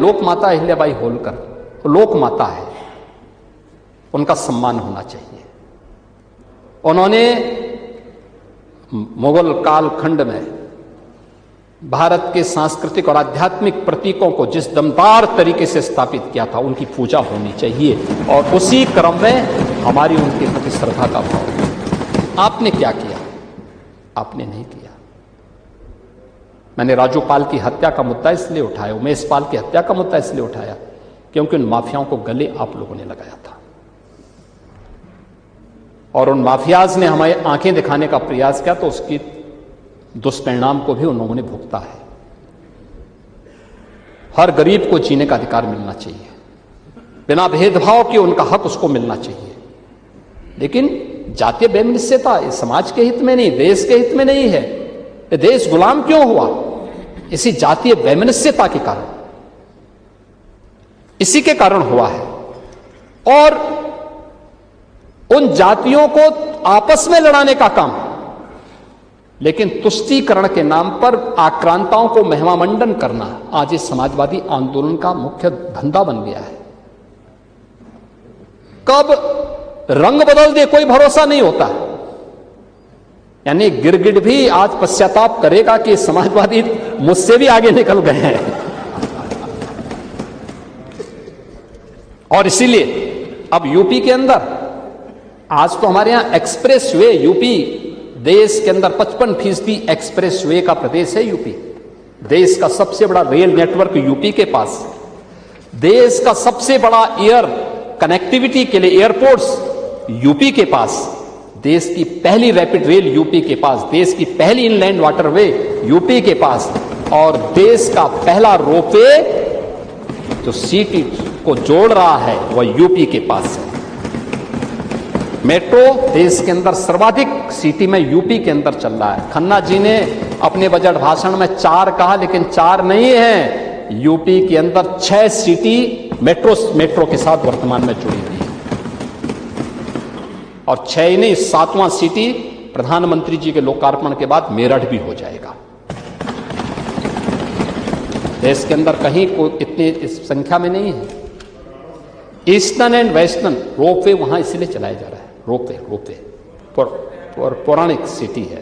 लोक माता अहिल्याबाई होलकर लोक माता है, उनका सम्मान होना चाहिए। उन्होंने मुगल कालखंड में भारत के सांस्कृतिक और आध्यात्मिक प्रतीकों को जिस दमदार तरीके से स्थापित किया था, उनकी पूजा होनी चाहिए और उसी क्रम में हमारी उनके प्रति श्रद्धा का भाव। आपने क्या किया? आपने नहीं किया। मैंने राजूपाल की हत्या का मुद्दा इसलिए उठाया, उमेश पाल की हत्या का मुद्दा इसलिए उठाया क्योंकि उन माफियाओं को गले आप लोगों ने लगाया था और उन माफियाज ने हमें आंखें दिखाने का प्रयास किया, तो उसकी दुष्परिणाम को भी उन लोगों ने भुगता है। हर गरीब को जीने का अधिकार मिलना चाहिए, बिना भेदभाव के उनका हक उसको मिलना चाहिए। लेकिन जातीय वैमनस्यता इस समाज के हित में नहीं, देश के हित में नहीं है। ये देश गुलाम क्यों हुआ? इसी जातीय वैमनस्यता के कारण, इसी के कारण हुआ है। और उन जातियों को आपस में लड़ाने का काम, लेकिन तुष्टीकरण के नाम पर आक्रांताओं को महिमामंडन करना आज इस समाजवादी आंदोलन का मुख्य धंधा बन गया है। कब रंग बदल दे कोई भरोसा नहीं होता। यानी गिरगिट भी आज पश्चाताप करेगा कि समाजवादी मुझसे भी आगे निकल गए हैं। और इसीलिए अब यूपी के अंदर आज तो हमारे यहां एक्सप्रेस वे, यूपी देश के अंदर 55% एक्सप्रेस वे का प्रदेश है यूपी। देश का सबसे बड़ा रेल नेटवर्क यूपी के पास, देश का सबसे बड़ा एयर कनेक्टिविटी के लिए एयरपोर्ट्स यूपी के पास, देश की पहली रैपिड रेल यूपी के पास, देश की पहली इनलैंड वाटरवे यूपी के पास, और देश का पहला रोपवे जो सिटी को जोड़ रहा है वह यूपी के पास है। मेट्रो देश के अंदर सर्वाधिक सिटी में यूपी के अंदर चल रहा है। खन्ना जी ने अपने बजट भाषण में 4 कहा, लेकिन 4 नहीं है, यूपी के अंदर 6 सिटी मेट्रो के साथ वर्तमान में जुड़ी हुई है। और 6 ही नहीं, 7वां सिटी प्रधानमंत्री जी के लोकार्पण के बाद मेरठ भी हो जाएगा। देश के अंदर कहीं कोई इतनी इस संख्या में नहीं है। ईस्टर्न एंड वेस्टर्न रोपवे वहां इसलिए चलाया जा रहा है। रोपवे पौराणिक सिटी है,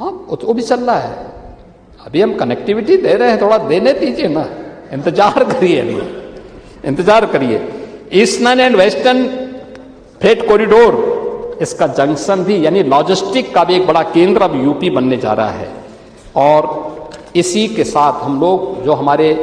हाँ वो भी चल रहा है। अभी हम कनेक्टिविटी दे रहे हैं, थोड़ा देने दीजिए ना, इंतजार करिए, अभी इंतजार करिए। Eastern and western freight corridor, इसका जंक्शन भी यानी लॉजिस्टिक का भी एक बड़ा केंद्र अब यूपी बनने जा रहा है। और इसी के साथ हम लोग जो हमारे